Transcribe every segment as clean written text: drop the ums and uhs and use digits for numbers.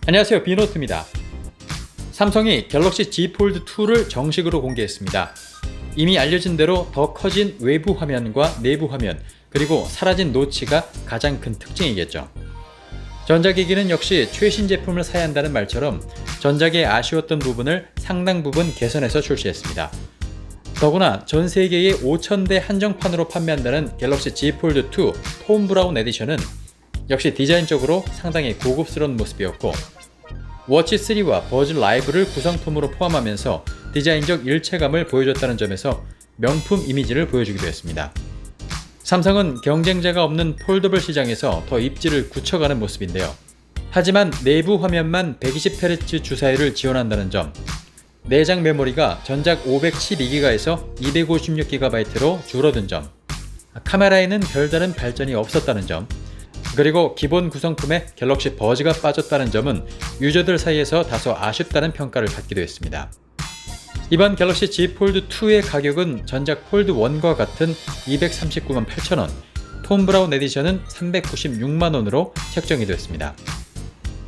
안녕하세요, 비노트입니다. 삼성이 갤럭시 Z 폴드 2를 정식으로 공개했습니다. 이미 알려진 대로 더 커진 외부 화면과 내부 화면, 그리고 사라진 노치가 가장 큰 특징이겠죠. 전자기기는 역시 최신 제품을 사야 한다는 말처럼 전작에 아쉬웠던 부분을 상당 부분 개선해서 출시했습니다. 더구나 전 세계에 5,000대 한정판으로 판매한다는 갤럭시 Z 폴드 2 톤 브라운 에디션은 역시 디자인적으로 상당히 고급스러운 모습이었고, 워치 3와 버즈 라이브를 구성품으로 포함하면서 디자인적 일체감을 보여줬다는 점에서 명품 이미지를 보여주기도 했습니다. 삼성은 경쟁자가 없는 폴더블 시장에서 더 입지를 굳혀가는 모습인데요. 하지만 내부 화면만 120Hz 주사율을 지원한다는 점, 내장 메모리가 전작 512GB에서 256GB로 줄어든 점, 카메라에는 별다른 발전이 없었다는 점, 그리고 기본 구성품에 갤럭시 버즈가 빠졌다는 점은 유저들 사이에서 다소 아쉽다는 평가를 받기도 했습니다. 이번 갤럭시 Z 폴드 2의 가격은 전작 폴드 1과 같은 239만 8천원, 톤 브라운 에디션은 396만원으로 책정이 되었습니다.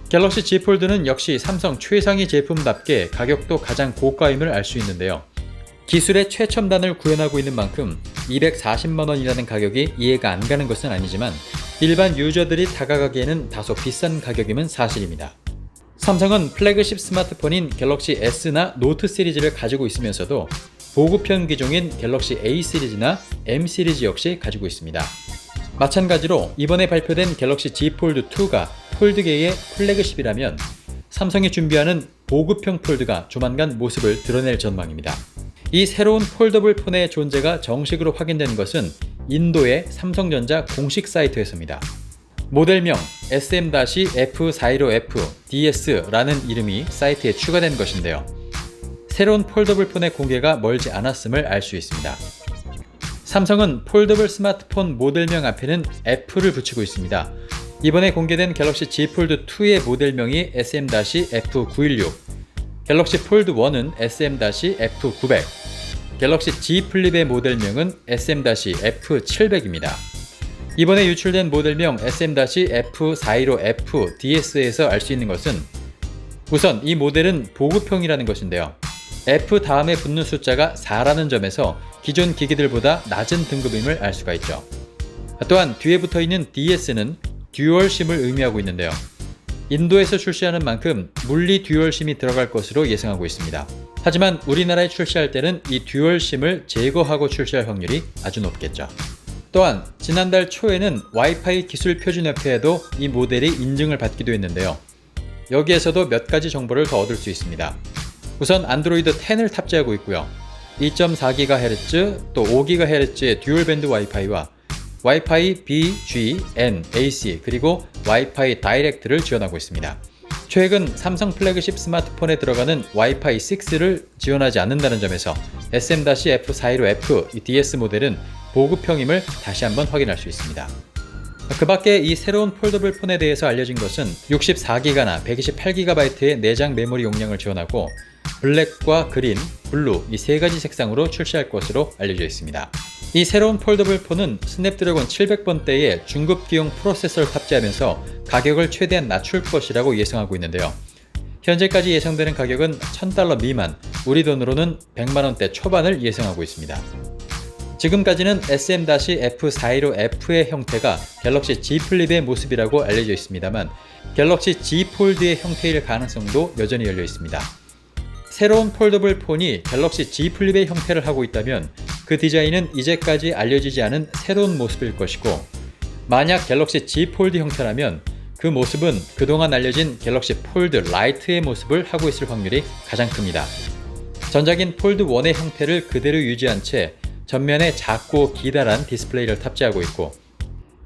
갤럭시 Z 폴드는 역시 삼성 최상위 제품답게 가격도 가장 고가임을 알 수 있는데요. 기술의 최첨단을 구현하고 있는 만큼 240만원이라는 가격이 이해가 안 가는 것은 아니지만 일반 유저들이 다가가기에는 다소 비싼 가격임은 사실입니다. 삼성은 플래그십 스마트폰인 갤럭시 S나 노트 시리즈를 가지고 있으면서도 보급형 기종인 갤럭시 A 시리즈나 M 시리즈 역시 가지고 있습니다. 마찬가지로 이번에 발표된 갤럭시 Z 폴드 2가 폴드계의 플래그십이라면 삼성이 준비하는 보급형 폴드가 조만간 모습을 드러낼 전망입니다. 이 새로운 폴더블 폰의 존재가 정식으로 확인되는 것은 인도의 삼성전자 공식 사이트에서입니다. 모델명 SM-F415F DS라는 이름이 사이트에 추가된 것인데요. 새로운 폴더블 폰의 공개가 멀지 않았음을 알 수 있습니다. 삼성은 폴더블 스마트폰 모델명 앞에는 F를 붙이고 있습니다. 이번에 공개된 갤럭시 Z 폴드 2의 모델명이 SM-F916, 갤럭시 폴드 1은 SM-F900, 갤럭시 Z 플립의 모델명은 SM-F700입니다. 이번에 유출된 모델명 SM-F415F DS에서 알 수 있는 것은 우선 이 모델은 보급형이라는 것인데요. F 다음에 붙는 숫자가 4라는 점에서 기존 기기들보다 낮은 등급임을 알 수가 있죠. 또한 뒤에 붙어있는 DS는 듀얼심을 의미하고 있는데요. 인도에서 출시하는 만큼 물리 듀얼심이 들어갈 것으로 예상하고 있습니다. 하지만 우리나라에 출시할 때는 이 듀얼심을 제거하고 출시할 확률이 아주 높겠죠. 또한 지난달 초에는 와이파이 기술 표준협회에도 이 모델이 인증을 받기도 했는데요. 여기에서도 몇 가지 정보를 더 얻을 수 있습니다. 우선 안드로이드 10을 탑재하고 있고요. 2.4GHz 또 5GHz의 듀얼밴드 와이파이와 와이파이 B, G, N, AC 그리고 와이파이 다이렉트를 지원하고 있습니다. 최근 삼성 플래그십 스마트폰에 들어가는 와이파이 6를 지원하지 않는다는 점에서 SM-F415F DS 모델은 보급형임을 다시 한번 확인할 수 있습니다. 그 밖에 이 새로운 폴더블 폰에 대해서 알려진 것은 64GB나 128GB의 내장 메모리 용량을 지원하고 블랙과 그린, 블루 이 세 가지 색상으로 출시할 것으로 알려져 있습니다. 이 새로운 폴더블 폰은 스냅드래곤 700번대의 중급기용 프로세서를 탑재하면서 가격을 최대한 낮출 것이라고 예상하고 있는데요. 현재까지 예상되는 가격은 $1,000 미만, 우리 돈으로는 100만원대 초반을 예상하고 있습니다. 지금까지는 SM-F415F의 형태가 갤럭시 Z 플립의 모습이라고 알려져 있습니다만 갤럭시 Z 폴드의 형태일 가능성도 여전히 열려 있습니다. 새로운 폴더블 폰이 갤럭시 Z 플립의 형태를 하고 있다면 그 디자인은 이제까지 알려지지 않은 새로운 모습일 것이고, 만약 갤럭시 Z 폴드 형태라면 그 모습은 그동안 알려진 갤럭시 폴드 라이트의 모습을 하고 있을 확률이 가장 큽니다. 전작인 폴드 1의 형태를 그대로 유지한 채 전면에 작고 기다란 디스플레이를 탑재하고 있고,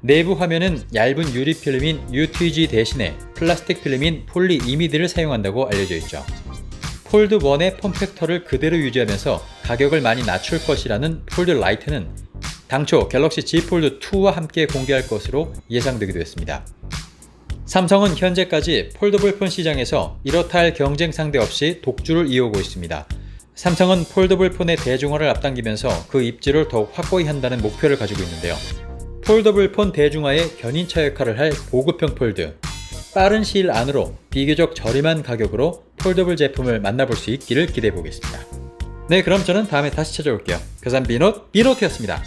내부 화면은 얇은 유리 필름인 UTG 대신에 플라스틱 필름인 폴리 이미드를 사용한다고 알려져 있죠. 폴드 1의 폼팩터를 그대로 유지하면서 가격을 많이 낮출 것이라는 폴드 라이트는 당초 갤럭시 Z 폴드 2와 함께 공개할 것으로 예상되기도 했습니다. 삼성은 현재까지 폴더블 폰 시장에서 이렇다 할 경쟁 상대 없이 독주를 이어오고 있습니다. 삼성은 폴더블 폰의 대중화를 앞당기면서 그 입지를 더욱 확고히 한다는 목표를 가지고 있는데요. 폴더블 폰 대중화의 견인차 역할을 할 보급형 폴드, 빠른 시일 안으로 비교적 저렴한 가격으로 폴더블 제품을 만나볼 수 있기를 기대해 보겠습니다. 네, 그럼 저는 다음에 다시 찾아올게요. 교산 비노트였습니다.